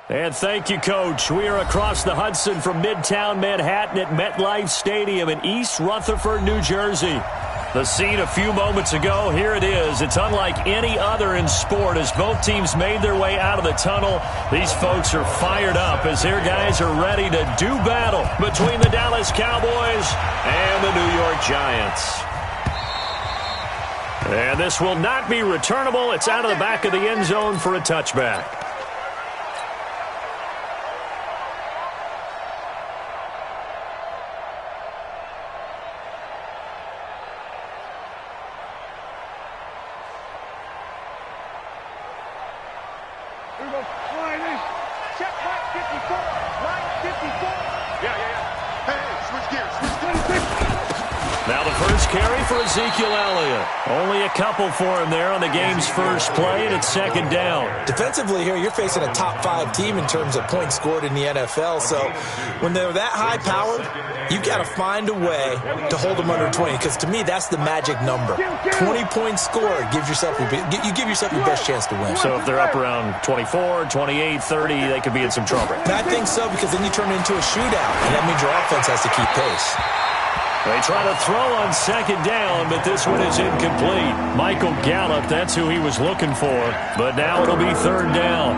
And thank you, Coach. We are across the Hudson from Midtown Manhattan at MetLife Stadium in East Rutherford, New Jersey. The scene a few moments ago, here it is. It's unlike any other in sport as both teams made their way out of the tunnel. These folks are fired up as their guys are ready to do battle between the Dallas Cowboys and the New York Giants. And this will not be returnable. It's out of the back of the end zone for a touchback. Ezekiel Elliott. Only a couple for him there on the game's first play, and it's second down. Defensively here, you're facing a top-5 team in terms of points scored in the NFL, so when they're that high-powered, you got to find a way to hold them under 20, because to me, that's the magic number. 20 points scored, you give yourself your best chance to win. So if they're up around 24, 28, 30, they could be in some trouble. And I think so, because then you turn it into a shootout, and that means your offense has to keep pace. They try to throw on second down, but this one is incomplete. Michael Gallup, that's who he was looking for. But now it'll be third down.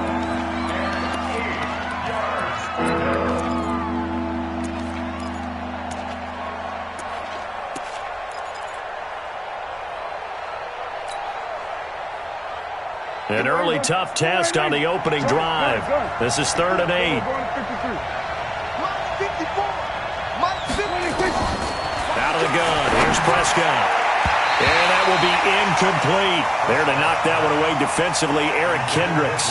An early tough test on the opening drive. This is 3rd and 8. Out of the gun. Here's Prescott. And that will be incomplete. There to knock that one away defensively, Eric Kendricks.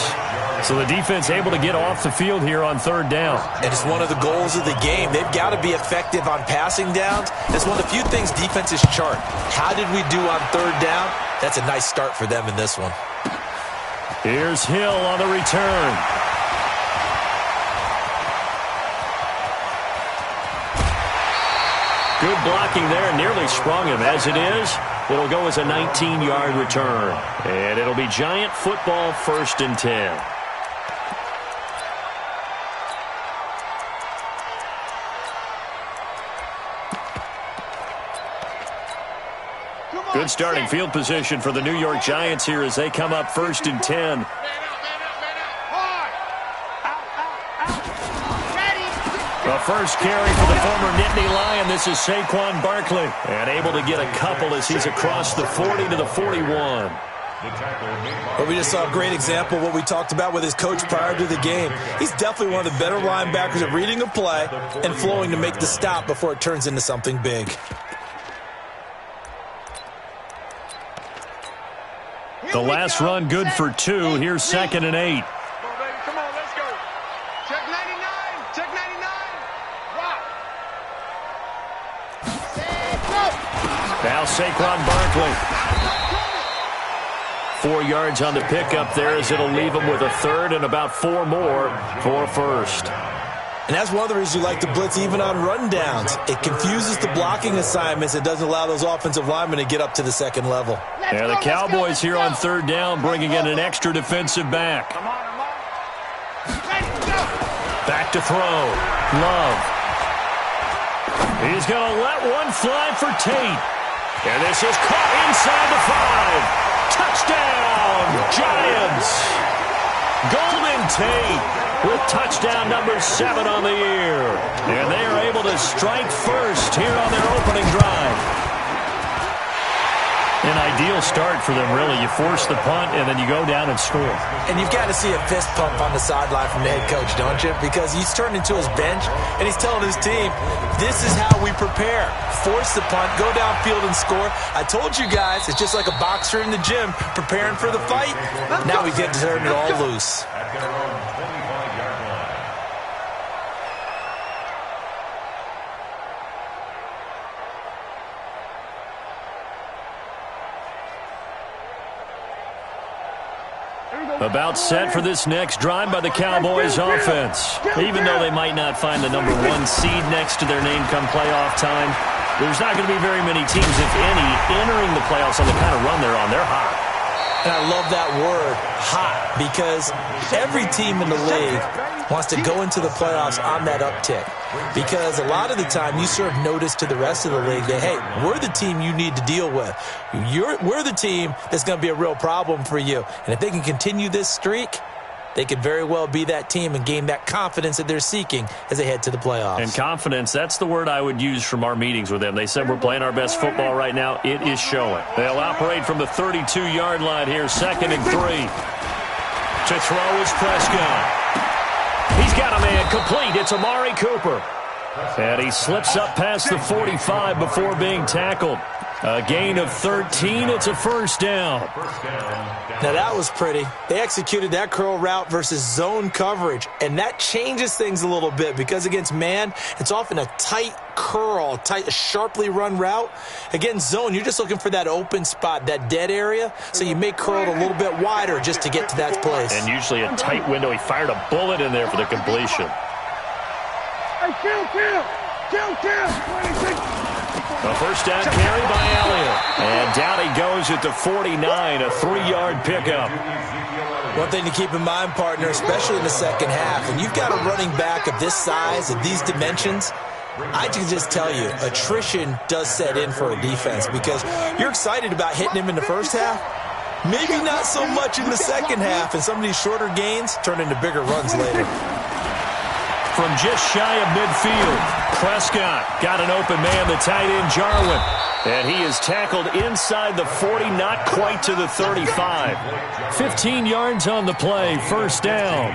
So the defense able to get off the field here on 3rd down. And it's one of the goals of the game. They've got to be effective on passing downs. It's one of the few things defenses chart. How did we do on 3rd down? That's a nice start for them in this one. Here's Hill on the return. Good blocking there, nearly sprung him. As it is, it'll go as a 19-yard return. And it'll be Giant football, 1st and 10. Good starting field position for the New York Giants here as they come up 1st and 10. The first carry for the former Nittany Lion. This is Saquon Barkley. And able to get a couple as he's across the 40 to the 41. Well, we just saw a great example of what we talked about with his coach prior to the game. He's definitely one of the better linebackers at reading a play and flowing to make the stop before it turns into something big. The last run good for 2. Here's 2nd and 8. Now Saquon Barkley. 4 yards on the pickup there as it'll leave him with a 3rd and about 4 more for 1st. And that's one of the reasons you like to blitz even on rundowns. It confuses the blocking assignments. It doesn't allow those offensive linemen to get up to the 2nd level. Yeah, the Cowboys here on 3rd down bringing in an extra defensive back. Back to throw. Love. He's going to let one fly for Tate. And this is caught inside the 5. Touchdown, Giants. Golden Tate with touchdown number 7 on the year. And they are able to strike first here on their opening drive. An ideal start for them, really. You force the punt, and then you go down and score. And you've got to see a fist pump on the sideline from the head coach, don't you? Because he's turned into his bench, and he's telling his team, this is how we prepare. Force the punt, go downfield and score. I told you guys, it's just like a boxer in the gym preparing for the fight. Now we get to turn it all loose. About set for this next drive by the Cowboys offense. Even though they might not find the number 1 seed next to their name come playoff time, there's not going to be very many teams, if any, entering the playoffs on the kind of run they're on. They're hot. And I love that word, hot, because every team in the league wants to go into the playoffs on that uptick. Because a lot of the time you serve notice to the rest of the league that, hey, we're the team you need to deal with. We're the team that's going to be a real problem for you. And if they can continue this streak, they could very well be that team and gain that confidence that they're seeking as they head to the playoffs. And confidence, that's the word I would use from our meetings with them. They said we're playing our best football right now. It is showing. They'll operate from the 32-yard line here, 2nd and 3. To throw is Prescott. He's got a man complete. It's Amari Cooper. And he slips up past the 45 before being tackled. A gain of 13. It's a first down. Now, that was pretty. They executed that curl route versus zone coverage, and that changes things a little bit because against man, it's often a tight curl, tight, sharply run route. Against zone, you're just looking for that open spot, that dead area, so you make curl a little bit wider just to get to that place. And usually a tight window. He fired a bullet in there for the completion. Hey, kill. A first down carry by Elliott. And down he goes at the 49, a 3-yard pickup. One thing to keep in mind, partner, especially in the second half, when you've got a running back of this size, of these dimensions, I can just tell you, attrition does set in for a defense because you're excited about hitting him in the first half. Maybe not so much in the second half, and some of these shorter gains turn into bigger runs later. From just shy of midfield, Prescott got an open man, the tight end Jarwin. And he is tackled inside the 40, not quite to the 35. 15 yards on the play, first down.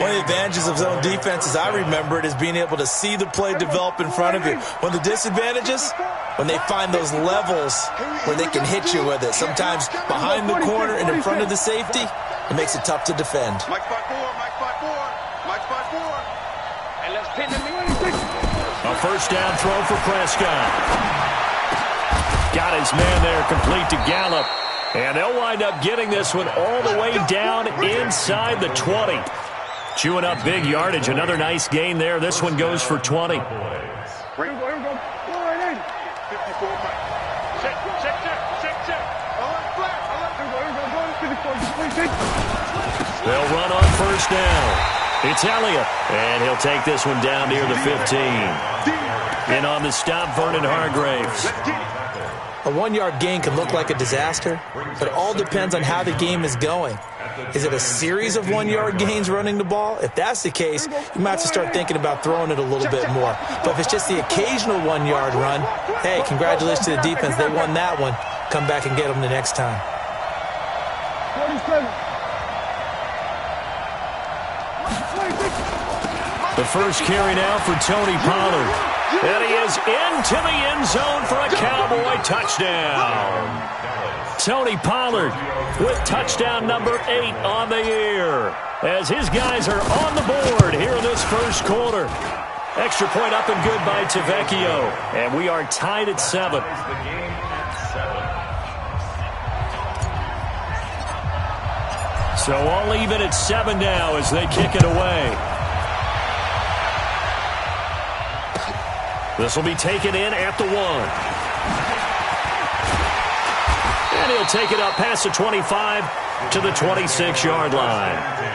One of the advantages of zone defense, as I remember it, is being able to see the play develop in front of you. One of the disadvantages, when they find those levels where they can hit you with it. Sometimes behind the corner and in front of the safety, it makes it tough to defend. A first down throw for Prescott. Got his man there, complete to Gallup. And they'll wind up getting this one all the way down inside the 20. Chewing up big yardage. Another nice gain there. This one goes for 20. Here we go. They'll run on first down. It's Elliott, and he'll take this one down near the 15. In on the stop, Vernon Hargraves. A 1-yard gain can look like a disaster, but it all depends on how the game is going. Is it a series of 1-yard gains running the ball? If that's the case, you might have to start thinking about throwing it a little bit more. But if it's just the occasional 1-yard run, hey, congratulations to the defense. They won that one. Come back and get them the next time. 47. The first carry now for Tony Pollard. And he is into the end zone for a Cowboy touchdown. Tony Pollard with touchdown number 8 on the year as his guys are on the board here in this first quarter. Extra point up and good by Tavecchio. And we are tied at 7. So all even at 7 now as they kick it away. This will be taken in at the 1. And he'll take it up past the 25 to the 26-yard line.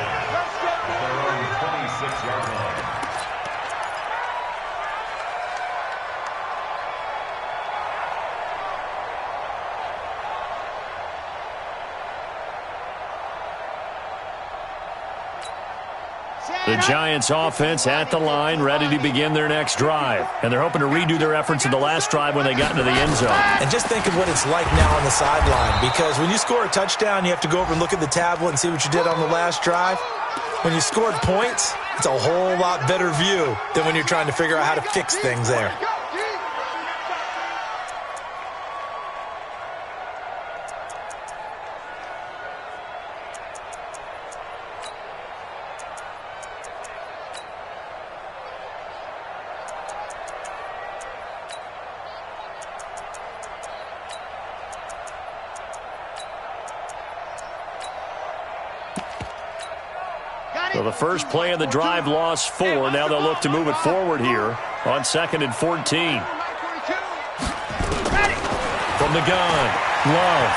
The Giants offense at the line, ready to begin their next drive. And they're hoping to redo their efforts in the last drive when they got into the end zone. And just think of what it's like now on the sideline, because when you score a touchdown, you have to go over and look at the tablet and see what you did on the last drive. When you scored points, it's a whole lot better view than when you're trying to figure out how to fix things there. So the first play of the drive lost 4. Now they'll look to move it forward here on 2nd and 14. From the gun, Love.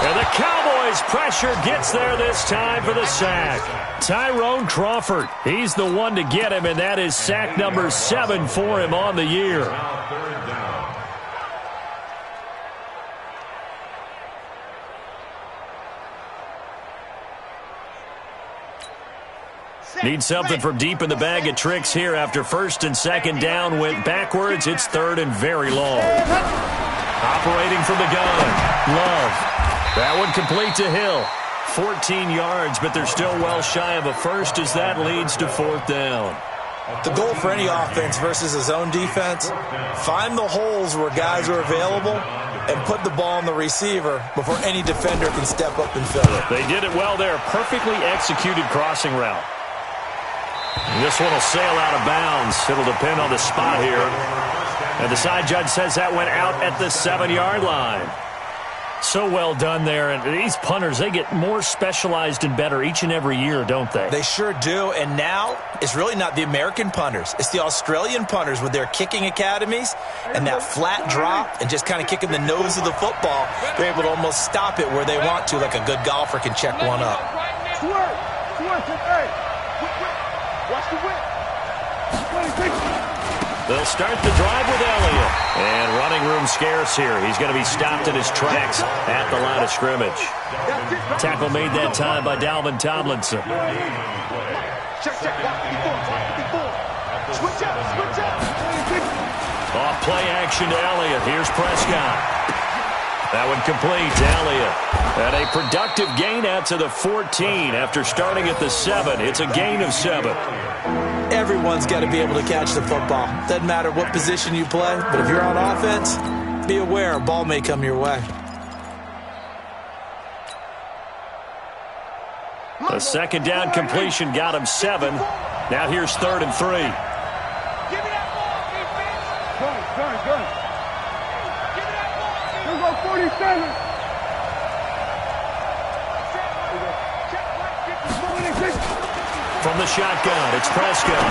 And the Cowboys' pressure gets there this time for the sack. Tyrone Crawford, he's the one to get him, and that is sack number 7 for him on the year. Need something from deep in the bag of tricks here after first and second down went backwards. It's third and very long. Operating from the gun, Love. That one complete to Hill. 14 yards, but they're still well shy of a first as that leads to fourth down. The goal for any offense versus a zone defense, find the holes where guys are available and put the ball on the receiver before any defender can step up and fill it. They did it well there. Perfectly executed crossing route. This one will sail out of bounds. It'll depend on the spot here. And the side judge says that went out at the 7-yard line. So well done there. And these punters, they get more specialized and better each and every year, don't they? They sure do. And now it's really not the American punters. It's the Australian punters with their kicking academies and that flat drop and just kind of kicking the nose of the football. They're able to almost stop it where they want to, like a good golfer can check one up. Watch the whip. They'll start the drive with Elliott. And running room scarce here. He's going to be stopped in his tracks at the line of scrimmage. Tackle made that time by Dalvin Tomlinson. Check. Switch out. Off play action to Elliott. Here's Prescott. That one complete to Elliott. And a productive gain out to the 14 after starting at the 7. It's a gain of 7. Everyone's got to be able to catch the football. Doesn't matter what position you play, but if you're on offense, be aware a ball may come your way. A second down completion got him 7. Now here's 3rd and 3. Give me that ball, defense. Gun. Give me that ball. Here go 47. From the shotgun, it's Prescott.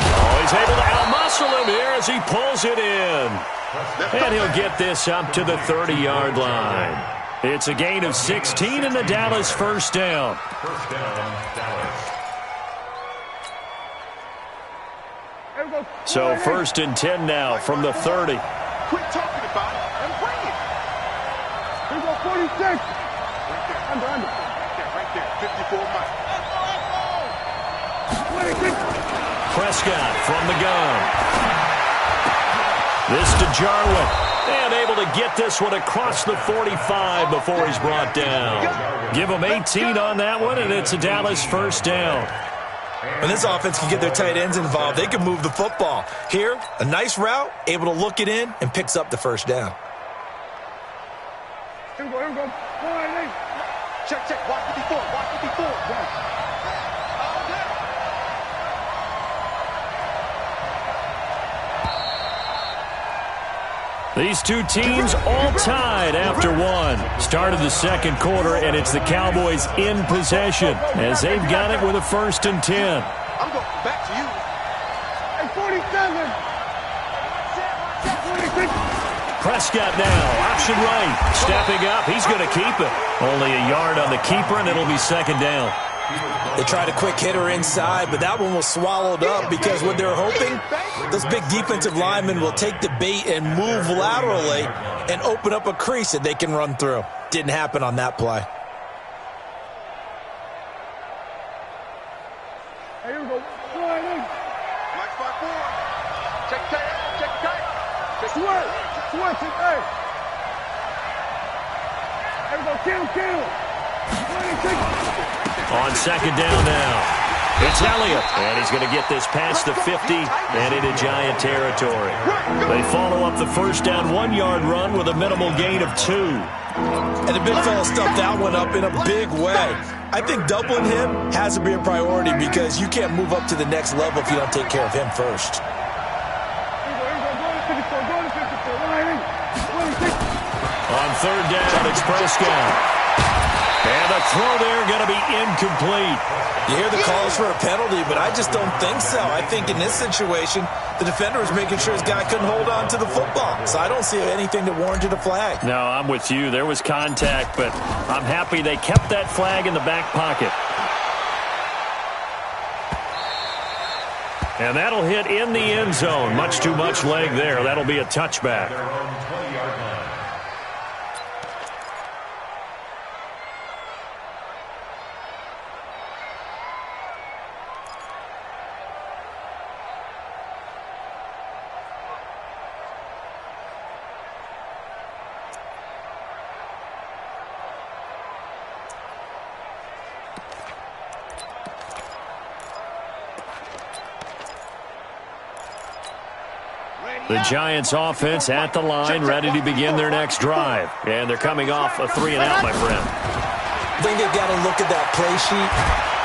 Oh, he's able to outmuscle him here as he pulls it in. And he'll get this up to the 30-yard line. It's a gain of 16 and the Dallas first down. So 1st and 10 now from the 30. Quit talking about it and bring it. Here go 46. Under. Right there. 54 miles. Prescott from the gun. This to Jarwin. And able to get this one across the 45 before he's brought down. Give him 18 on that one, and it's a Dallas first down. When this offense can get their tight ends involved, they can move the football. Here, a nice route, able to look it in, and picks up the first down. Here we go. Check. Watch it before. These two teams all tied after one. Started the second quarter, and it's the Cowboys in possession as they've got it with a 1st and 10. I'm going back to you. Hey, 47. Prescott now, option right, stepping up. He's going to keep it. Only a yard on the keeper, and it'll be 2nd down. They tried a quick hitter inside, but that one was swallowed up because what they're hoping, those big defensive linemen will take the bait and move laterally and open up a crease that they can run through. Didn't happen on that play. Hey, here we go. Mike 5-4. Check tight. Switch it. Hey. Here we go. Kill. 26. On 2nd down now. It's Elliott, and he's going to get this past the 50 and into Giant territory. They follow up the first down 1-yard run with a minimal gain of 2. And the big fella stuffed that one up in a big way. I think doubling him has to be a priority because you can't move up to the next level if you don't take care of him first. On 3rd down, it's Prescott. And the throw there going to be incomplete. You hear the calls for a penalty, but I just don't think so. I think in this situation, the defender was making sure his guy couldn't hold on to the football. So I don't see anything that warranted a flag. No, I'm with you. There was contact, but I'm happy they kept that flag in the back pocket. And that'll hit in the end zone. Much too much leg there. That'll be a touchback. The Giants offense at the line, ready to begin their next drive. And they're coming off a 3-and-out, my friend. I think they've got to look at that play sheet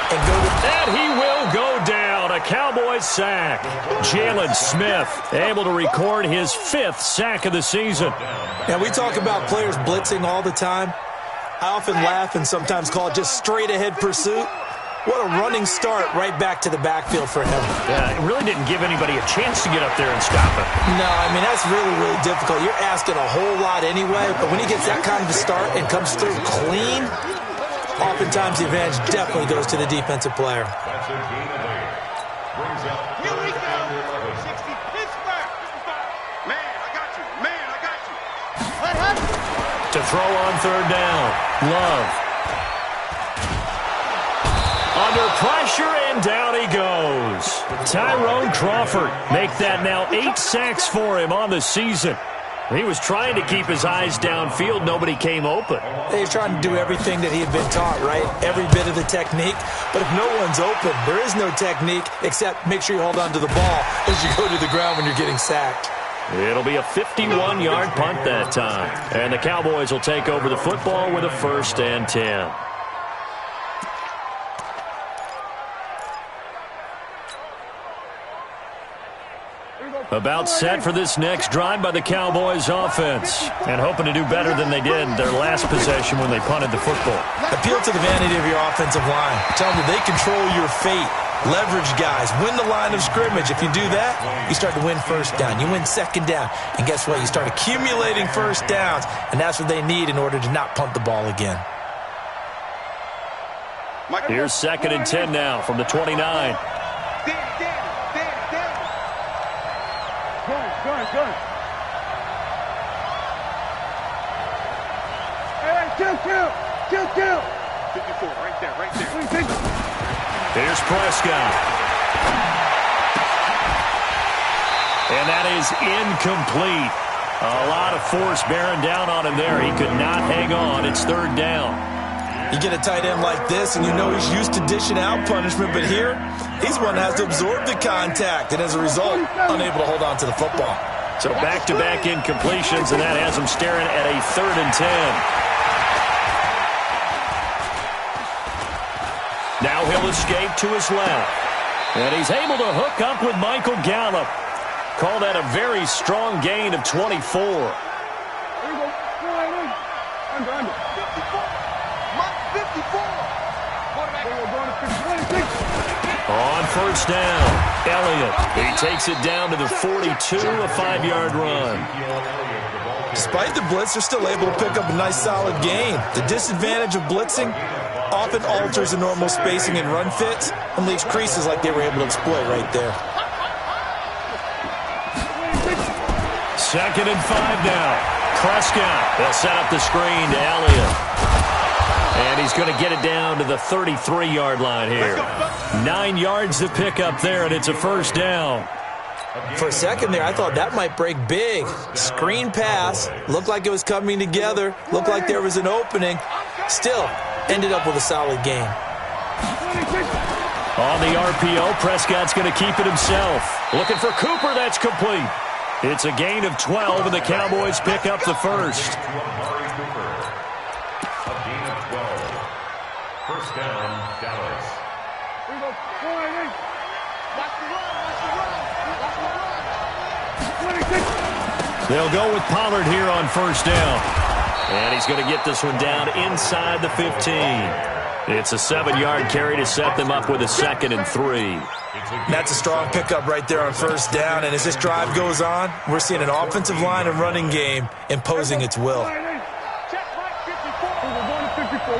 and go to... And he will go down. A Cowboys sack. Jalen Smith able to record his 5th sack of the season. Now, we talk about players blitzing all the time. I often laugh and sometimes call it just straight-ahead pursuit. What a running start right back to the backfield for him. Yeah, it really didn't give anybody a chance to get up there and stop it. No, I mean, that's really, really difficult. You're asking a whole lot anyway, but when he gets that kind of a start and comes through clean, oftentimes the advantage definitely goes to the defensive player. Here we go. 60 Pittsburgh. Man, I got you. Man, I got you. To throw on 3rd down. Love. Under pressure, and down he goes. Tyrone Crawford make that now 8 sacks for him on the season. He was trying to keep his eyes downfield. Nobody came open. He's trying to do everything that he had been taught, right? Every bit of the technique. But if no one's open, there is no technique except make sure you hold on to the ball as you go to the ground when you're getting sacked. It'll be a 51-yard punt that time. And the Cowboys will take over the football with a 1st and 10. About set for this next drive by the Cowboys offense. And hoping to do better than they did their last possession when they punted the football. Appeal to the vanity of your offensive line. Tell them that they control your fate. Leverage guys. Win the line of scrimmage. If you do that, you start to win 1st down. You win 2nd down. And guess what? You start accumulating 1st downs. And that's what they need in order to not punt the ball again. Here's 2nd and 10 now from the 29. Good. Hey, kill. 54, right there. Here's Prescott. And that is incomplete. A lot of force bearing down on him there. He could not hang on. It's 3rd down. You get a tight end like this, and you know he's used to dishing out punishment, but here, he's one that has to absorb the contact, and as a result, unable to hold on to the football. So back-to-back incompletions, and that has him staring at a 3rd and 10. Now he'll escape to his left. And he's able to hook up with Michael Gallup. Call that a very strong gain of 24. Here we go. Under. 54. On 1st down, Elliott. He takes it down to the 42, a 5-yard run. Despite the blitz, they're still able to pick up a nice, solid gain. The disadvantage of blitzing often alters the normal spacing and run fits and leaves creases like they were able to exploit right there. 2nd and 5 now. Prescott. They'll set up the screen to Elliott. And he's going to get it down to the 33-yard line here. 9 yards to pick up there, and it's a 1st down. For a second there, I thought that might break big. Screen pass. Looked like it was coming together. Looked like there was an opening. Still, ended up with a solid gain. On the RPO, Prescott's going to keep it himself. Looking for Cooper. That's complete. It's a gain of 12, and the Cowboys pick up the 1st. They'll go with Pollard here on 1st down. And he's going to get this one down inside the 15. It's a 7-yard carry to set them up with a 2nd and 3. That's a strong pickup right there on first down. And as this drive goes on, we're seeing an offensive line and running game imposing its will. Check right 54. We're going to 54.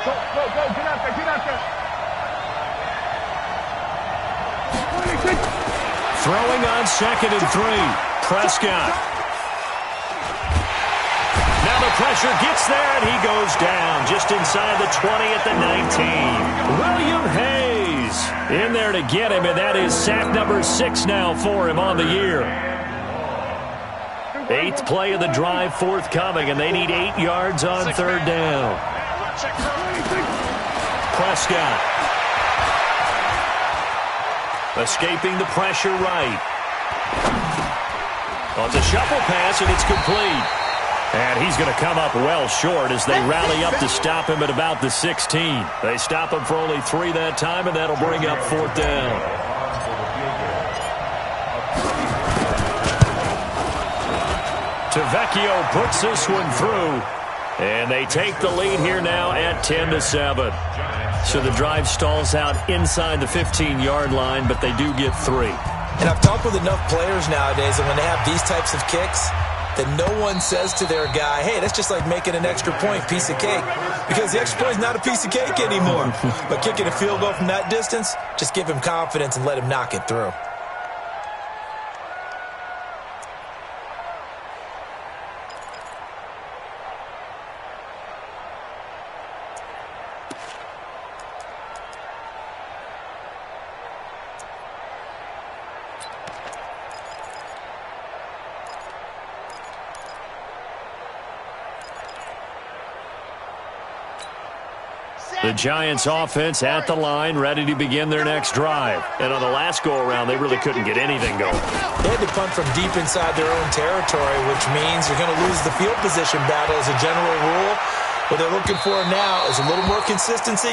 Go, get out there. Throwing on 2nd and 3. Prescott. Now the pressure gets there, and he goes down just inside the 20 at the 19. William Hayes in there to get him, and that is sack number 6 now for him on the year. 8th play of the drive forthcoming, and they need 8 yards on 3rd down. Prescott. Escaping the pressure right. On the shuffle pass, and it's complete. And he's going to come up well short as they rally up to stop him at about the 16. They stop him for only 3 that time, and that'll bring up 4th down. Tavecchio puts this one through, and they take the lead here now at 10-7. So the drive stalls out inside the 15-yard line, but they do get 3. And I've talked with enough players nowadays, and when they have these types of kicks, that no one says to their guy, hey, that's just like making an extra point, piece of cake. Because the extra point is not a piece of cake anymore. But kicking a field goal from that distance, just give him confidence and let him knock it through. The Giants offense at the line, ready to begin their next drive. And on the last go-around, they really couldn't get anything going. They had to punt from deep inside their own territory, which means you're going to lose the field position battle as a general rule. What they're looking for now is a little more consistency,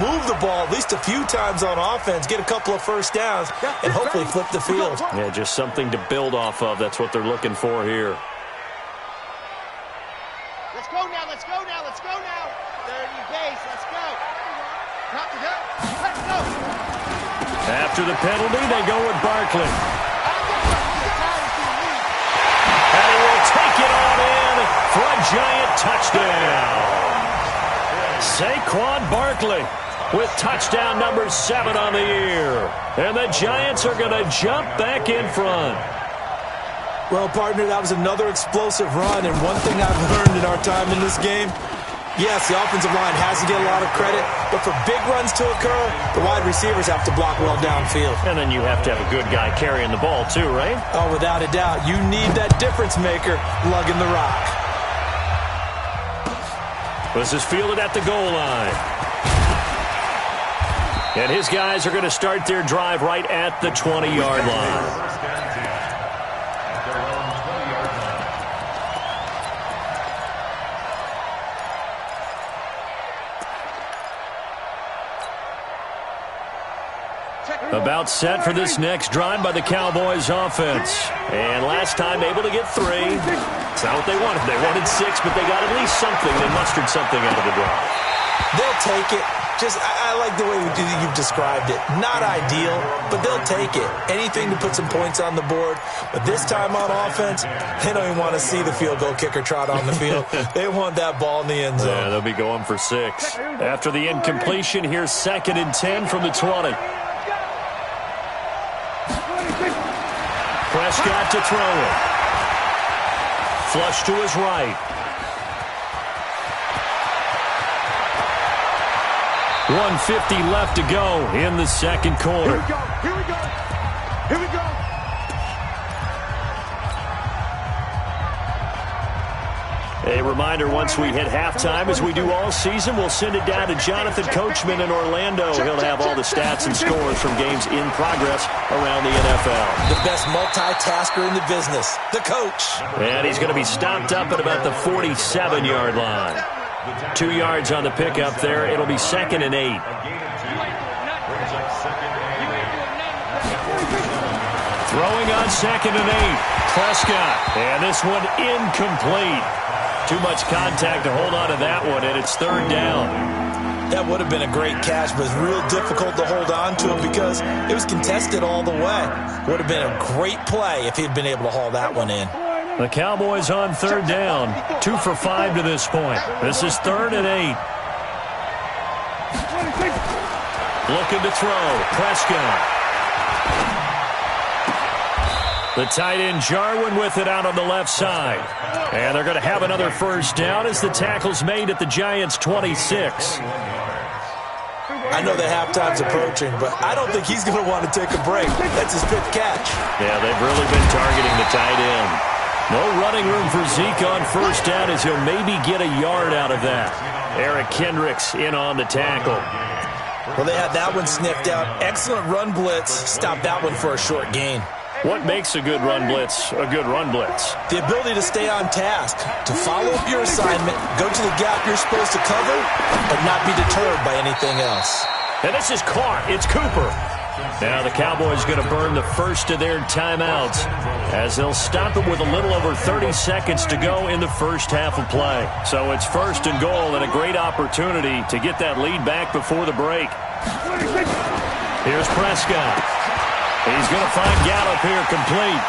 move the ball at least a few times on offense, get a couple of first downs, and hopefully flip the field. Yeah, just something to build off of. That's what they're looking for here. Let's go now, let's go now, let's go now. 30 base, let's go. Let's go. After the penalty, they go with Barkley. And he will take it on in for a Giant touchdown. Saquon Barkley with touchdown number 7 on the year. And the Giants are going to jump back in front. Well, partner, that was another explosive run, and one thing I've learned in our time in this game, yes, the offensive line has to get a lot of credit, but for big runs to occur, the wide receivers have to block well downfield. And then you have to have a good guy carrying the ball too, right? Oh, without a doubt. You need that difference maker lugging the rock. This is fielded at the goal line. And his guys are going to start their drive right at the 20-yard line. About set for this next drive by the Cowboys offense. And last time able to get 3. It's not what they wanted. They wanted 6, but they got at least something. They mustered something out of the drive. They'll take it. I like the way you've described it. Not ideal, but they'll take it. Anything to put some points on the board. But this time on offense, they don't even want to see the field goal kicker trot on the field. They want that ball in the end zone. Yeah, they'll be going for 6. After the incompletion, here's 2nd and 10 from the 20. Prescott to throw it. Flush to his right. 1:50 left to go in the second quarter. Here we go. Here we go. A reminder, once we hit halftime, as we do all season, we'll send it down to Jonathan Coachman in Orlando. He'll have all the stats and scores from games in progress around the NFL. The best multitasker in the business, the coach. And he's going to be stopped up at about the 47-yard line. 2 yards on the pickup there. It'll be 2nd and 8. Throwing on 2nd and 8. Prescott. And this one incomplete. Too much contact to hold on to that one, and it's third down. That would have been a great catch, but it's real difficult to hold on to it because it was contested all the way. Would have been a great play if he'd been able to haul that one in. The Cowboys on third down. 2 for 5 to this point. This is 3rd and 8. Looking to throw. Prescott. The tight end Jarwin with it out on the left side. And they're going to have another first down as the tackle's made at the Giants' 26. I know the halftime's approaching, but I don't think he's going to want to take a break. That's his 5th catch. Yeah, they've really been targeting the tight end. No running room for Zeke on first down as he'll maybe get a yard out of that. Eric Kendricks in on the tackle. Well, they had that one sniffed out. Excellent run blitz. Stopped that one for a short gain. What makes a good run blitz a good run blitz? The ability to stay on task, to follow up your assignment, go to the gap you're supposed to cover, but not be deterred by anything else. And this is caught. It's Cooper. Now the Cowboys going to burn the first of their timeouts as they'll stop it with a little over 30 seconds to go in the first half of play. So it's 1st and goal and a great opportunity to get that lead back before the break. Here's Prescott. He's going to find Gallup here complete.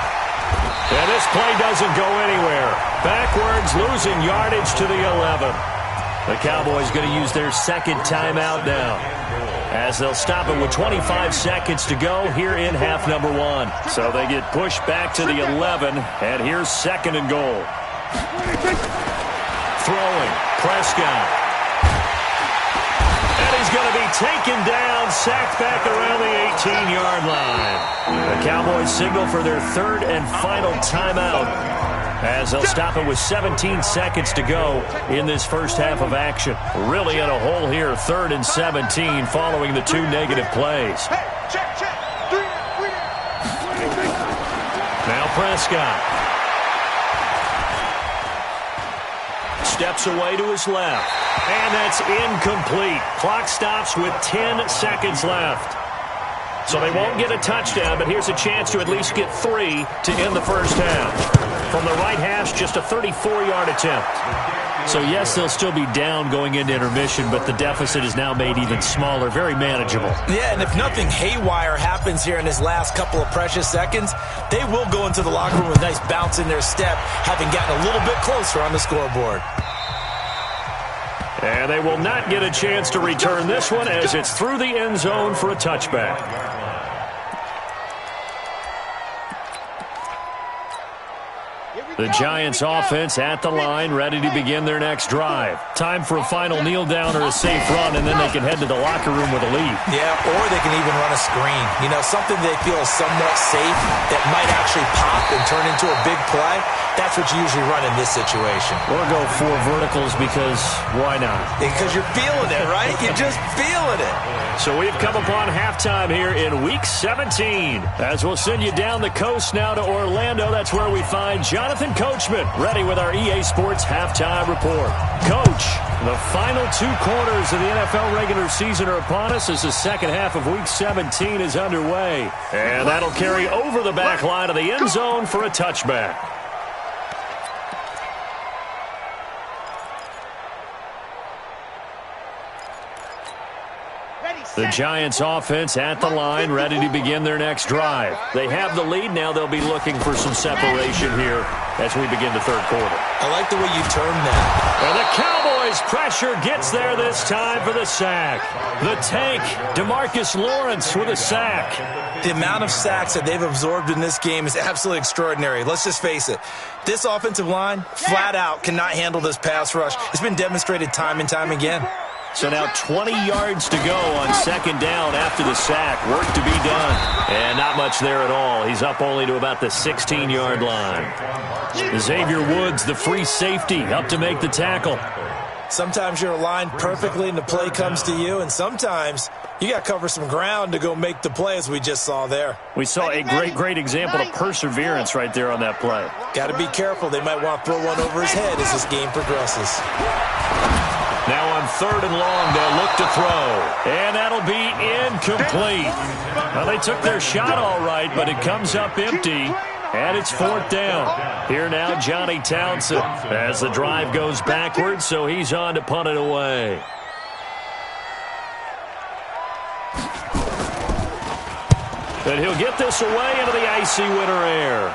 And this play doesn't go anywhere. Backwards, losing yardage to the 11. The Cowboys going to use their 2nd timeout now as they'll stop it with 25 seconds to go here in half number 1. So they get pushed back to the 11, and here's 2nd and goal. Throwing, Prescott. And he's going to be taken down, sacked back around the 18-yard line. The Cowboys signal for their 3rd and final timeout as they'll stop it with 17 seconds to go in this first half of action. Really in a hole here, 3rd and 17 following the 2 negative plays. Now Prescott. Steps away to his left. And that's incomplete. Clock stops with 10 seconds left. So they won't get a touchdown, but here's a chance to at least get 3 to end the first half. From the right hash, just a 34-yard attempt. So, yes, they'll still be down going into intermission, but the deficit is now made even smaller, very manageable. Yeah, and if nothing haywire happens here in his last couple of precious seconds, they will go into the locker room with a nice bounce in their step, having gotten a little bit closer on the scoreboard. And they will not get a chance to return this one as it's through the end zone for a touchback. The Giants offense at the line, ready to begin their next drive. Time for a final kneel down or a safe run, and then they can head to the locker room with a lead. Yeah, or they can even run a screen. You know, something they feel is somewhat safe that might actually pop and turn into a big play. That's what you usually run in this situation. Or go 4 verticals because why not? Because you're feeling it, right? You're just feeling it. So we've come upon halftime here in Week 17. As we'll send you down the coast now to Orlando, that's where we find Jonathan Coachman, ready with our EA Sports Halftime Report. Coach, the final 2 quarters of the NFL regular season are upon us as the second half of Week 17 is underway. And that'll carry over the back line of the end zone for a touchback. The Giants offense at the line, ready to begin their next drive. They have the lead. Now they'll be looking for some separation here as we begin the third quarter. I like the way you termed that. And the Cowboys pressure gets there this time for the sack. The tank, DeMarcus Lawrence with a sack. The amount of sacks that they've absorbed in this game is absolutely extraordinary. Let's just face it. This offensive line, flat out, cannot handle this pass rush. It's been demonstrated time and time again. So now 20 yards to go on second down after the sack. Work to be done. And not much there at all. He's up only to about the 16-yard line. Xavier Woods, the free safety, up to make the tackle. Sometimes you're aligned perfectly and the play comes to you, and sometimes you got to cover some ground to go make the play, as we just saw there. We saw a great example of perseverance right there on that play. Got to be careful. They might want to throw one over his head as this game progresses. Now on third and long, they'll look to throw. And that'll be incomplete. Well, they took their shot all right, but it comes up empty. And it's 4th down. Here now, Johnny Townsend, as the drive goes backwards, so he's on to punt it away. And he'll get this away into the icy winter air.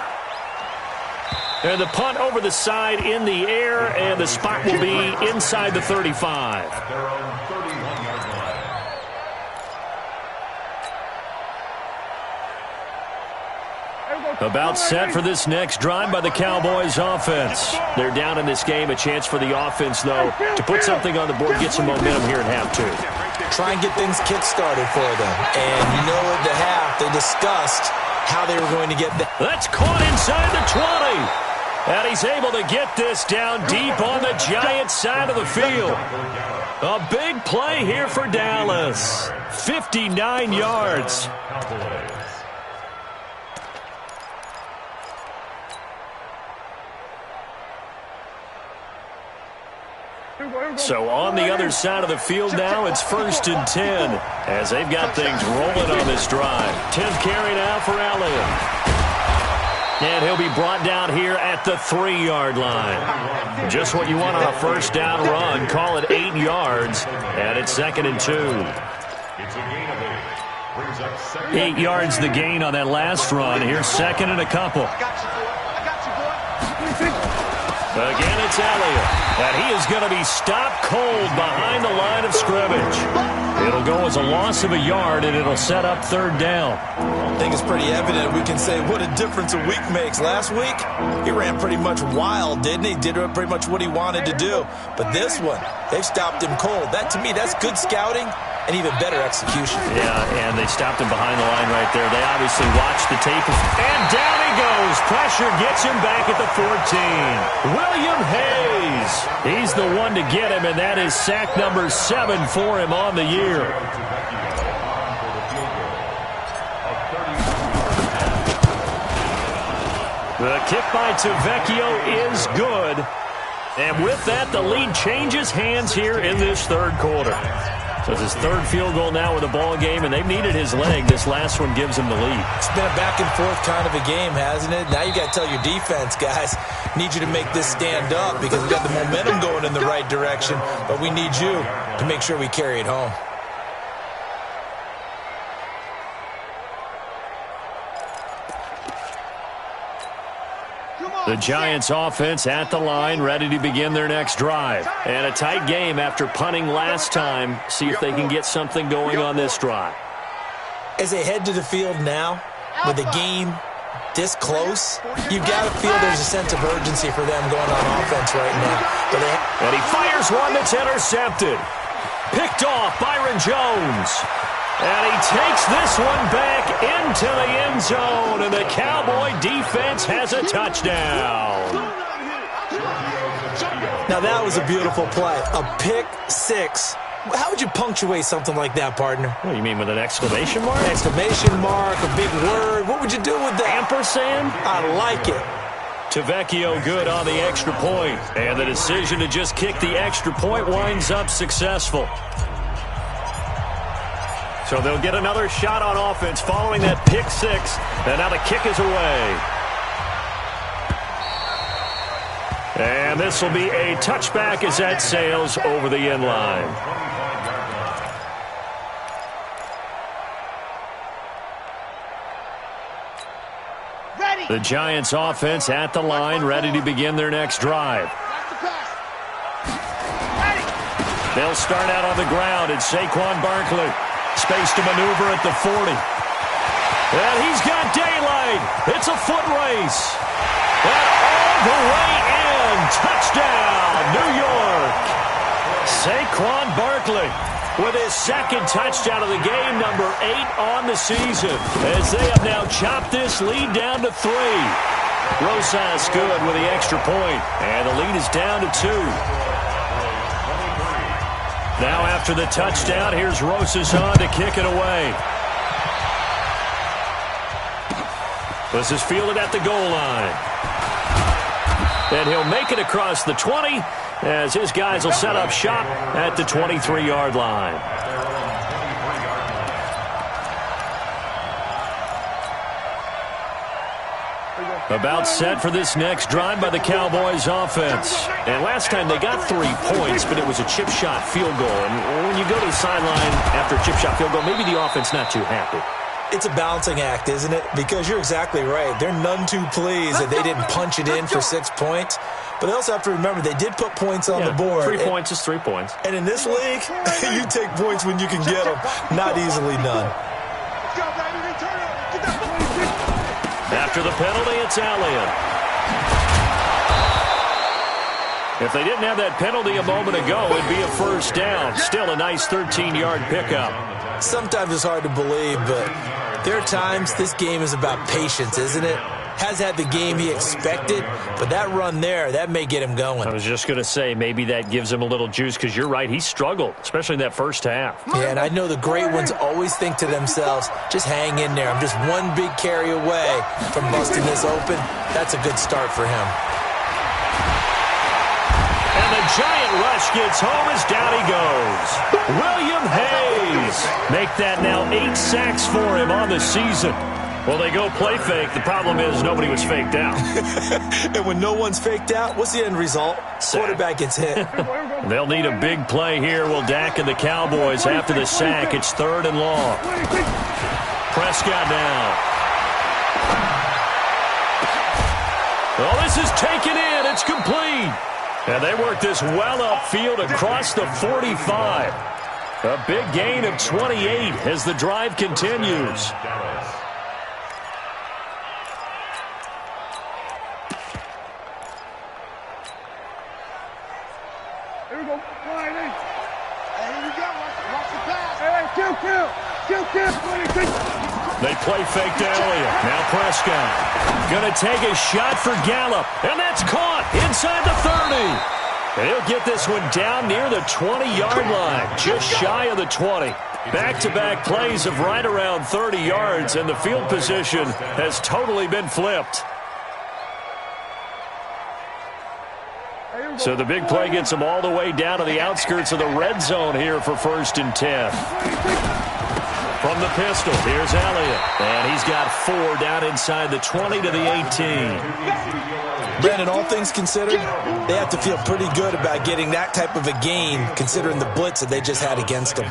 And the punt over the side in the air, and the spot will be inside the 35. At their own 31-yard line. About set for this next drive by the Cowboys offense. They're down in this game. A chance for the offense, though, to put something on the board, get some momentum here at half two. Try and get things kick-started for them. And you know at the half, they discussed how they were going to get that. That's caught inside the 20. And he's able to get this down deep on the Giants side of the field. A big play here for Dallas. 59 yards. So on the other side of the field now, it's 1st and 10 as they've got things rolling on this drive. 10th carry now for Elliott. And he'll be brought down here at the 3-yard line. Just what you want on a first down run. Call it 8 yards. And it's 2nd and 2. It's a gain of 8. 8 yards the gain on that last run. Here's 2nd and a couple. I got you, boy. Again, it's Elliott. And he is going to be stopped cold behind the line of scrimmage. It'll go as a loss of a yard, and it'll set up 3rd down. I think it's pretty evident. We can say what a difference a week makes. Last week, he ran pretty much wild, didn't he? Did pretty much what he wanted to do. But this one, they've stopped him cold. That, to me, that's good scouting and even better execution. Yeah, and they stopped him behind the line right there. They obviously watched the tape. And down he goes. Pressure gets him back at the 14. William Hayes. He's the one to get him, and that is sack number 7 for him on the year. The kick by Tavecchio is good. And with that, the lead changes hands here in this 3rd quarter. So it's his 3rd field goal now with the ball game, and they've needed his leg. This last one gives him the lead. It's been a back-and-forth kind of a game, hasn't it? Now you got to tell your defense, guys, need you to make this stand up because we got the momentum going in the right direction, but we need you to make sure we carry it home. The Giants offense at the line, ready to begin their next drive. And a tight game after punting last time. See if they can get something going on this drive. As they head to the field now, with the game this close, you've got to feel there's a sense of urgency for them going on offense right now. And he fires one that's intercepted. Picked off Byron Jones. And he takes this one back into the end zone, and the Cowboy defense has a touchdown. Now that was a beautiful play, a pick 6. How would you punctuate something like that, partner? What do you mean, with an exclamation mark? Exclamation mark, a big word. What would you do with that? Ampersand? I like it. Tavecchio good on the extra point, and the decision to just kick the extra point winds up successful. So they'll get another shot on offense following that pick 6. And now the kick is away. And this will be a touchback as that sails over the end line. Ready. The Giants offense at the line, ready to begin their next drive. They'll start out on the ground. It's Saquon Barkley. Space to maneuver at the 40. And he's got daylight. It's a foot race. And all the way in. Touchdown, New York. Saquon Barkley with his 2nd touchdown of the game, number 8 on the season, as they have now chopped this lead down to 3. Rosas good with the extra point, and the lead is down to 2. Now after the touchdown, here's Rosas on to kick it away. This is fielded at the goal line. And he'll make it across the 20 as his guys will set up shop at the 23-yard line. About set for this next drive by the Cowboys offense. And last time they got 3 points, but it was a chip shot field goal. And when you go to the sideline after a chip shot field goal, maybe the offense not too happy. It's a balancing act, isn't it? Because you're exactly right. They're none too pleased that they didn't punch it in for 6 points. But they also have to remember they did put points on the board. 3 points is 3 points. And in this league, you take points when you can get them. Not easily done. After the penalty, it's Elliott. If they didn't have that penalty a moment ago, it'd be a first down. Still a nice 13-yard pickup. Sometimes it's hard to believe, but there are times this game is about patience, isn't it? Has had the game he expected, but that run there, that may get him going. I was just going to say, maybe that gives him a little juice, because you're right, he struggled, especially in that first half. Yeah, and I know the great ones always think to themselves, just hang in there. I'm just one big carry away from busting this open. That's a good start for him. And the giant rush gets home as down he goes. William Hayes. Make that now 8 sacks for him on the season. Well, they go play fake. The problem is nobody was faked out. And when no one's faked out, what's the end result? Quarterback gets hit. They'll need a big play here. Will Dak and the Cowboys after the sack. It's 3rd and long. Prescott now. Well, this is taken in. It's complete. And they work this well upfield across the 45. A big gain of 28 as the drive continues. Here we go. Line in. Hey, here we go. Watch the pass. Hey, kill. They play fake to Elliott. Now Prescott. Going to take a shot for Gallup. And that's caught inside the 30. And he'll get this one down near the 20-yard line. Just shy of the 20. Back-to-back plays of right around 30 yards. And the field position has totally been flipped. So the big play gets him all the way down to the outskirts of the red zone here for 1st and 10. From the pistol, here's Elliott. And he's got 4 down inside the 20 to the 18. Brandon, all things considered, they have to feel pretty good about getting that type of a gain, considering the blitz that they just had against them.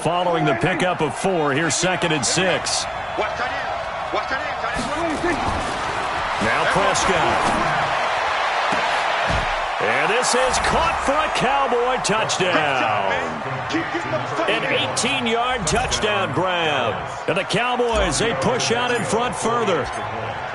Following the pickup of 4, here's 2nd and 6. Now Prescott. And this is caught for a Cowboy touchdown. An 18-yard touchdown grab. And the Cowboys, they push out in front further.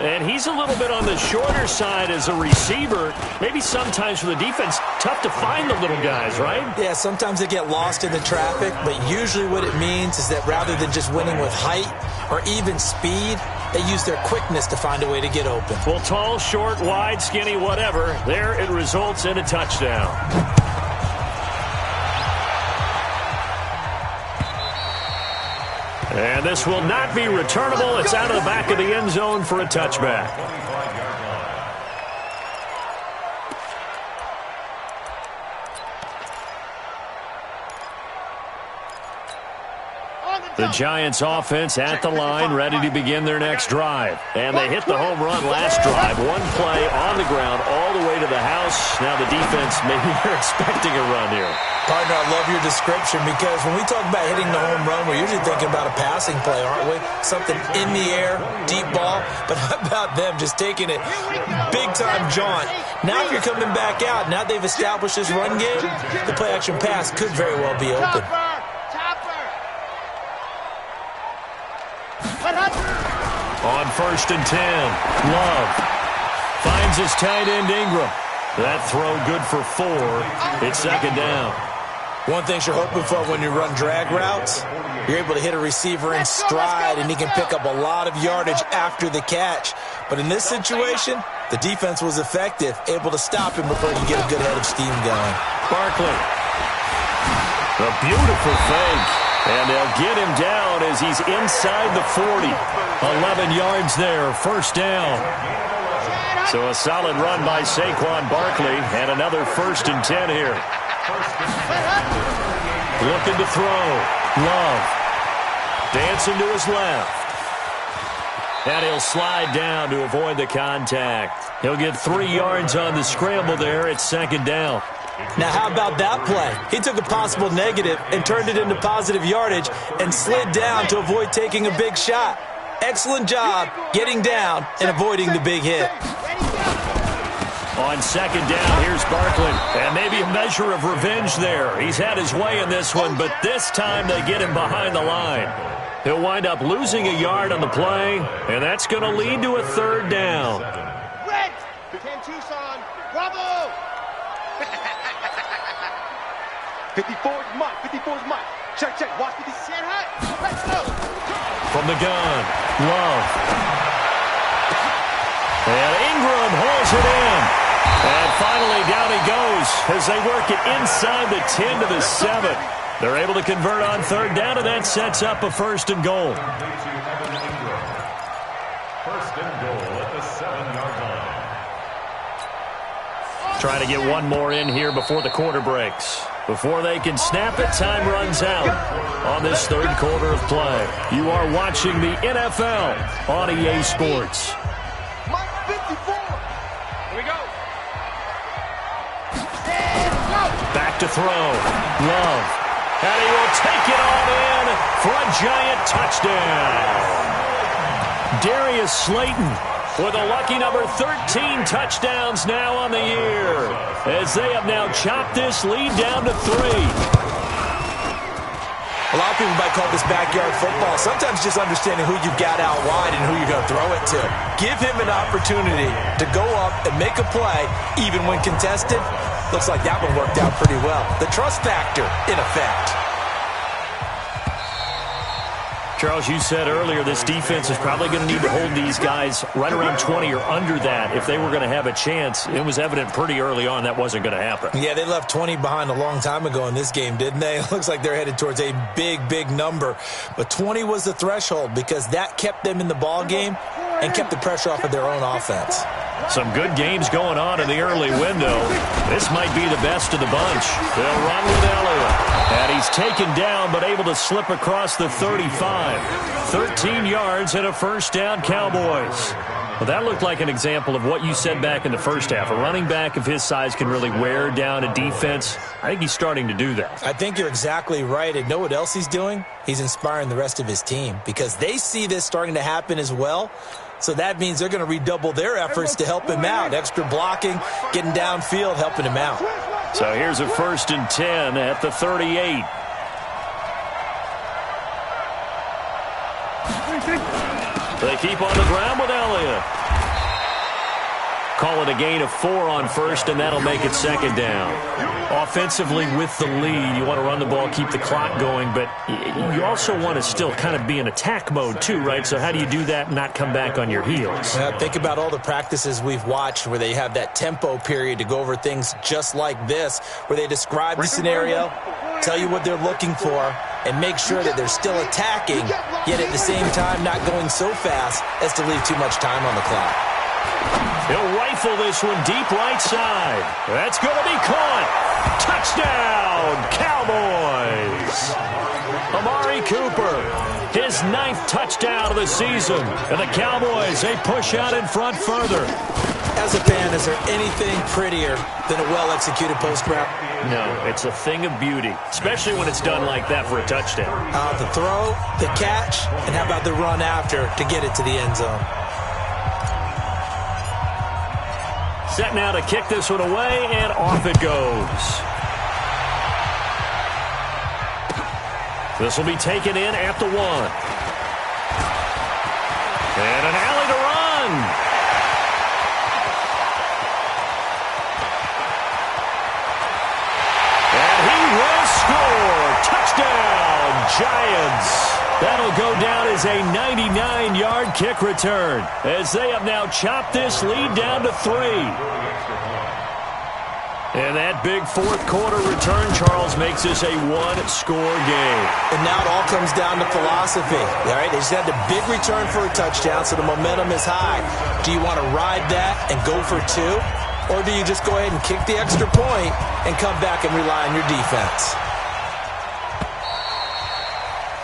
And he's a little bit on the shorter side as a receiver. Maybe sometimes for the defense, tough to find the little guys, right? Yeah, sometimes they get lost in the traffic, but usually what it means is that rather than just winning with height or even speed, they use their quickness to find a way to get open. Well, tall, short, wide, skinny, whatever, there it results in a touchdown. And this will not be returnable. It's out of the back of the end zone for a touchback. The Giants offense at the line, ready to begin their next drive. And they hit the home run last drive. One play on the ground all the way to the house. Now the defense, maybe they're expecting a run here. Partner, I love your description because when we talk about hitting the home run, we're usually thinking about a passing play, aren't we? Something in the air, deep ball. But how about them just taking it big-time jaunt? Now if you're coming back out, now they've established this run game, the play-action pass could very well be open. On 1st and 10, Love finds his tight end Ingram. That throw good for 4. It's 2nd down. One thing you're hoping for when you run drag routes, you're able to hit a receiver in stride and he can pick up a lot of yardage after the catch. But in this situation, the defense was effective, able to stop him before he could get a good head of steam going. Barkley. A beautiful fake. And they'll get him down as he's inside the 40. 11 yards there, 1st down. So a solid run by Saquon Barkley and another 1st and 10 here. Looking to throw. Love. Dancing to his left. And he'll slide down to avoid the contact. He'll get 3 yards on the scramble there at second down. Now, how about that play? He took a possible negative and turned it into positive yardage and slid down to avoid taking a big shot. Excellent job getting down and avoiding the big hit. On second down, here's Barkley. And maybe a measure of revenge there. He's had his way in this one, but this time they get him behind the line. He'll wind up losing a yard on the play, and that's going to lead to a third down. Red! 10 Tucson! Bravo! 54's Mike. 54's Mike. Check. Watch 50. Stand high. Let's go. From the gun, Love. And Ingram hauls it in. And finally down he goes as they work it inside the 10 to the 7. They're able to convert on third down, and that sets up a first and goal. First and goal at the 7-yard line. Trying to get one more in here before the quarter breaks. Before they can snap it, time runs out on this third quarter of play. You are watching the NFL on EA Sports. Mike 54. Here we go. Back to throw. Love. And he will take it on in for a giant touchdown. Darius Slayton with a lucky number 13 touchdowns now on the year, as they have now chopped this lead down to 3. A lot of people might call this backyard football. Sometimes just understanding who you've got out wide and who you're going to throw it to. Give him an opportunity to go up and make a play, even when contested. Looks like that one worked out pretty well. The trust factor, in effect. Charles, you said earlier this defense is probably going to need to hold these guys right around 20 or under that if they were going to have a chance. It was evident pretty early on that wasn't going to happen. Yeah, they left 20 behind a long time ago in this game, didn't they? It looks like they're headed towards a big number. But 20 was the threshold because that kept them in the ball game and kept the pressure off of their own offense. Some good games going on in the early window. This might be the best of the bunch. They'll run with Elliott. And he's taken down but able to slip across the 35. 13 yards and a first down, Cowboys. Well, that looked like an example of what you said back in the first half. A running back of his size can really wear down a defense. I think he's starting to do that. I think you're exactly right. And know what else he's doing? He's inspiring the rest of his team because they see this starting to happen as well. So that means they're going to redouble their efforts to help him out. Extra blocking, getting downfield, helping him out. So here's a 1st and 10 at the 38. They keep on the ground with Elliott. Call it a gain of 4 on first, and that'll make it second down. Offensively with the lead, you want to run the ball, keep the clock going, but you also want to still kind of be in attack mode too, right? So how do you do that and not come back on your heels? Think about all the practices we've watched where they have that tempo period to go over things just like this, where they describe the scenario, tell you what they're looking for, and make sure that they're still attacking, yet at the same time not going so fast as to leave too much time on the clock. He'll rifle this one deep right side. That's going to be caught. Touchdown, Cowboys. Amari Cooper, his 9th touchdown of the season. And the Cowboys, they push out in front further. As a fan, is there anything prettier than a well-executed post route? No, it's a thing of beauty, especially when it's done like that for a touchdown. The throw, the catch, and how about the run after to get it to the end zone? Set now to kick this one away, and off it goes. This will be taken in at the 1. And an alley to run. And he will score. Touchdown, Giants. That'll go down as a 99-yard kick return, as they have now chopped this lead down to 3. And that big fourth quarter return, Charles, makes this a one-score game. And now it all comes down to philosophy. All right, they just had the big return for a touchdown, so the momentum is high. Do you want to ride that and go for 2? Or do you just go ahead and kick the extra point and come back and rely on your defense?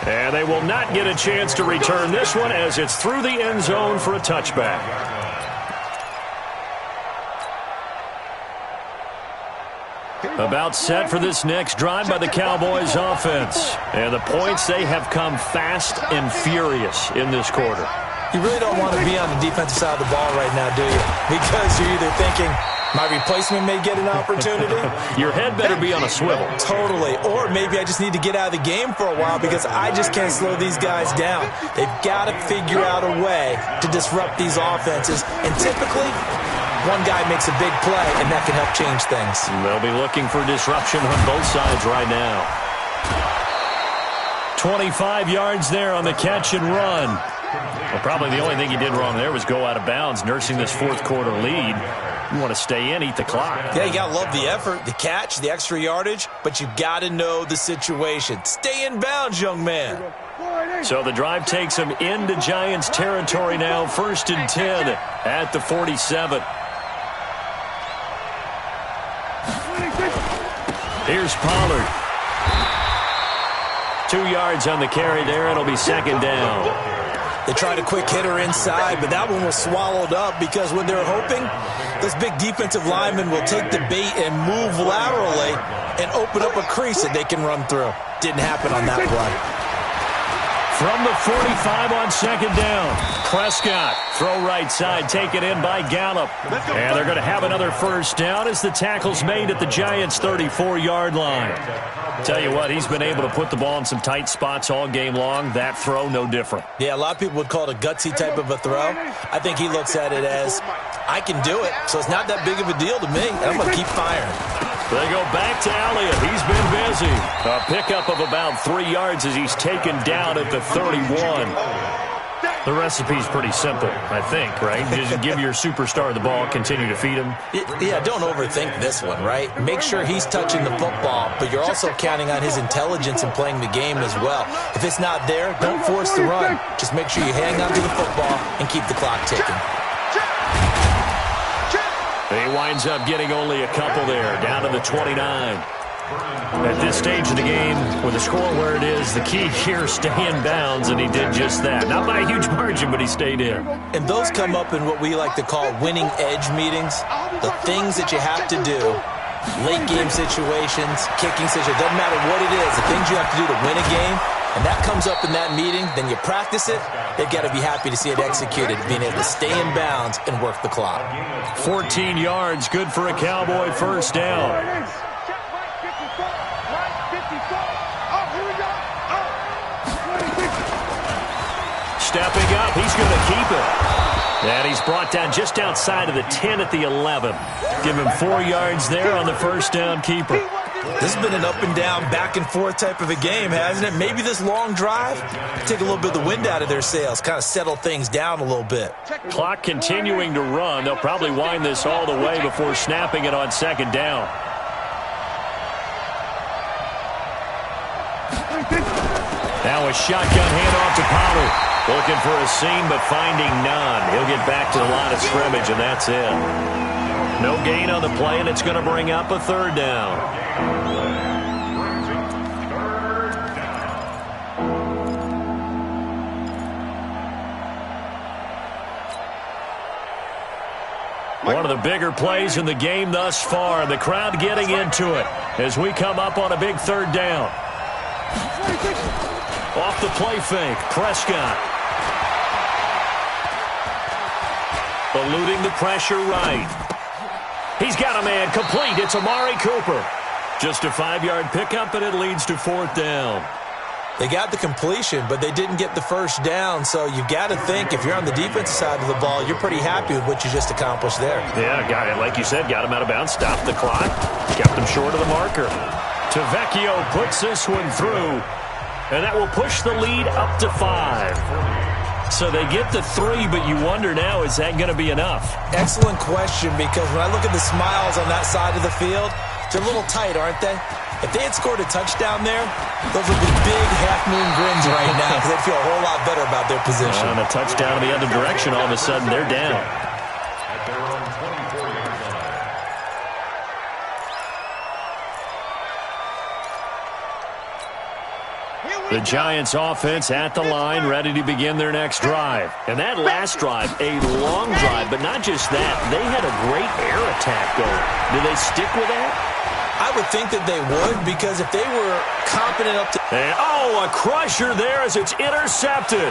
And they will not get a chance to return this one as it's through the end zone for a touchback. About set for this next drive by the Cowboys offense. And the points, they have come fast and furious in this quarter. You really don't want to be on the defensive side of the ball right now, do you? Because you're either thinking, my replacement may get an opportunity. Your head better be on a swivel. Totally. Or maybe I just need to get out of the game for a while because I just can't slow these guys down. They've got to figure out a way to disrupt these offenses. And typically, one guy makes a big play, and that can help change things. They'll be looking for disruption on both sides right now. 25 yards there on the catch and run. Well, probably the only thing he did wrong there was go out of bounds, nursing this fourth quarter lead. You want to stay in, eat the clock. Yeah, you got to love the effort, the catch, the extra yardage, but you got to know the situation. Stay in bounds, young man. So the drive takes him into Giants territory now, 1st and 10 at the 47. Here's Pollard. 2 yards on the carry there. It'll be 2nd down. They tried a quick hitter inside, but that one was swallowed up because what they're hoping, this big defensive lineman will take the bait and move laterally and open up a crease that they can run through. Didn't happen on that play. From the 45 on 2nd down, Prescott, throw right side, taken in by Gallup. And they're going to have another 1st down as the tackle's made at the Giants' 34-yard line. Tell you what, he's been able to put the ball in some tight spots all game long. That throw, no different. Yeah, a lot of people would call it a gutsy type of a throw. I think he looks at it as, I can do it, so it's not that big of a deal to me, and I'm going to keep firing. They go back to Elliott. He's been busy. A pickup of about 3 yards as he's taken down at the 31. The recipe's pretty simple, I think, right? Just give your superstar the ball, continue to feed him. Yeah, don't overthink this one, right? Make sure he's touching the football, but you're also counting on his intelligence in playing the game as well. If it's not there, don't force the run. Just make sure you hang on to the football and keep the clock ticking. He winds up getting only a couple there, down to the 29. At this stage of the game, with the score where it is, the key here, stay in bounds, and he did just that. Not by a huge margin, but he stayed in. And those come up in what we like to call winning edge meetings. The things that you have to do, late game situations, kicking situations, doesn't matter what it is, the things you have to do to win a game, and that comes up in that meeting, then you practice it, they've got to be happy to see it executed, being able to stay in bounds and work the clock. 14 yards, good for a Cowboy 1st down. Stepping up, he's going to keep it. And he's brought down just outside of the 10 at the 11. Give him 4 yards there on the 1st down keeper. This has been an up and down, back and forth type of a game, hasn't it? Maybe this long drive, take a little bit of the wind out of their sails, kind of settle things down a little bit. Clock continuing to run. They'll probably wind this all the way before snapping it on 2nd down. Now a shotgun handoff to Pollard. Looking for a seam, but finding none. He'll get back to the line of scrimmage, and that's it. No gain on the play, and it's going to bring up a 3rd down. One of the bigger plays in the game thus far, and the crowd getting into it as we come up on a big 3rd down. Off the play fake, Prescott. Eluding the pressure right. He's got a man complete. It's Amari Cooper. Just a 5-yard pickup, and it leads to 4th down. They got the completion, but they didn't get the 1st down, so you've got to think if you're on the defensive side of the ball, you're pretty happy with what you just accomplished there. Yeah, got it. Like you said, got him out of bounds, stopped the clock, kept him short of the marker. Tavecchio puts this one through, and that will push the lead up to 5. So they get the 3, but you wonder now, is that going to be enough? Excellent question, because when I look at the smiles on that side of the field, they're a little tight, aren't they? If they had scored a touchdown there, those would be big half-moon grins right now because they'd feel a whole lot better about their position. And a touchdown in the other direction, all of a sudden they're down. The Giants offense at the line, ready to begin their next drive. And that last drive, a long drive, but not just that. They had a great air attack going. Do they stick with that? I would think that they would, because if they were confident up to... And, oh, a crusher there as it's intercepted.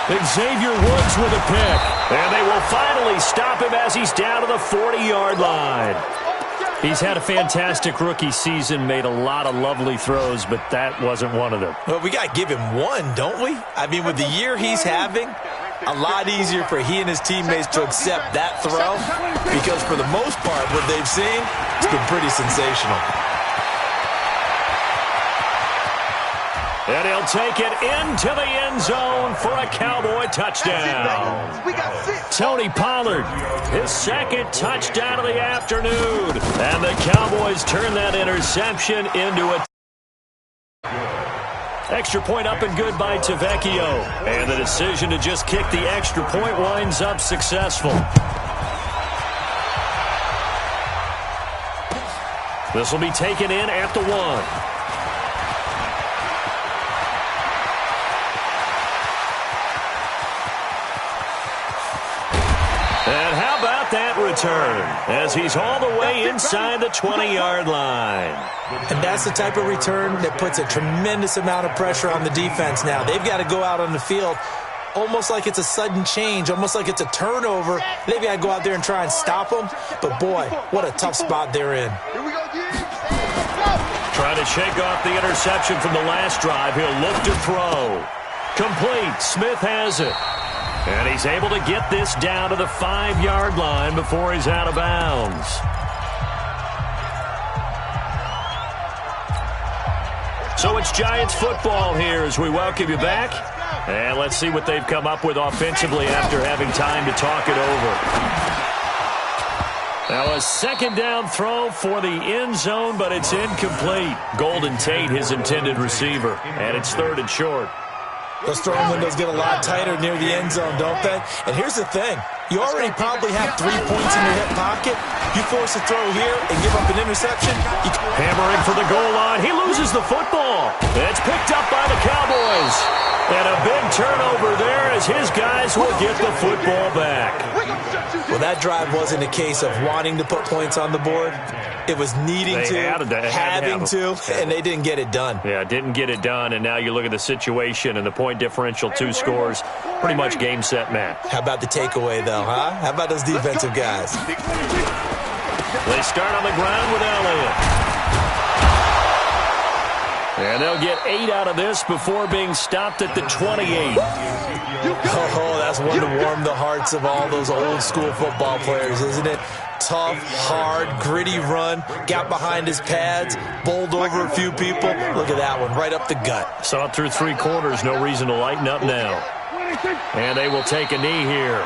Xavier Woods with a pick. And they will finally stop him as he's down to the 40-yard line. He's had a fantastic rookie season, made a lot of lovely throws, but that wasn't one of them. Well, we got to give him one, don't we? I mean, with the year he's having, a lot easier for he and his teammates to accept that throw, because for the most part, what they've seen, it's been pretty sensational. And he'll take it into the end zone for a Cowboy touchdown. Tony Pollard, his second touchdown of the afternoon. And the Cowboys turn that interception into a extra point up and good by Tavecchio. And the decision to just kick the extra point winds up successful. This will be taken in at the 1. And how about that return as he's all the way inside the 20-yard line. And that's the type of return that puts a tremendous amount of pressure on the defense now. They've got to go out on the field almost like it's a sudden change, almost like it's a turnover. They've got to go out there and try and stop them. But, boy, what a tough spot they're in. Trying to shake off the interception from the last drive. He'll look to throw. Complete. Smith has it. And he's able to get this down to the 5-yard line before he's out of bounds. So it's Giants football here as we welcome you back. And let's see what they've come up with offensively after having time to talk it over. Now a second down throw for the end zone, but it's incomplete. Golden Tate, his intended receiver. And it's 3rd and short. Those throwing windows get a lot tighter near the end zone, don't they? And here's the thing. You already probably have 3 points in your hip pocket. You force a throw here and give up an interception. Hammering for the goal line. He loses the football. It's picked up by the Cowboys. And a big turnover there as his guys will get the football back. Well, that drive wasn't a case of wanting to put points on the board. It was needing having to, and they didn't get it done. Yeah, didn't get it done, and now you look at the situation and the point differential, 2 scores, pretty much game, set, match. How about the takeaway, though, huh? How about those defensive guys? They start on the ground with Elliott. And they'll get 8 out of this before being stopped at the 28. Oh, that's one to warm the hearts of all those old-school football players, isn't it? Tough, hard, gritty run, got behind his pads, bowled over a few people. Look at that one, right up the gut. Saw it through 3 quarters, no reason to lighten up now. And they will take a knee here.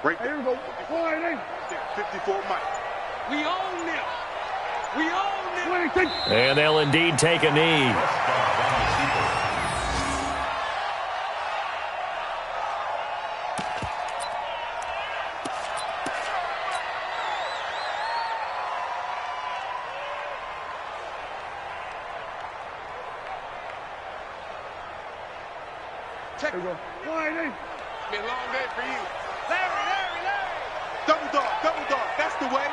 Right there. Here we go. 54 Mike. We own them. We own them. And they'll indeed take a knee. Check. Here we go. Been a long day for you. Larry. Double dog. That's the way.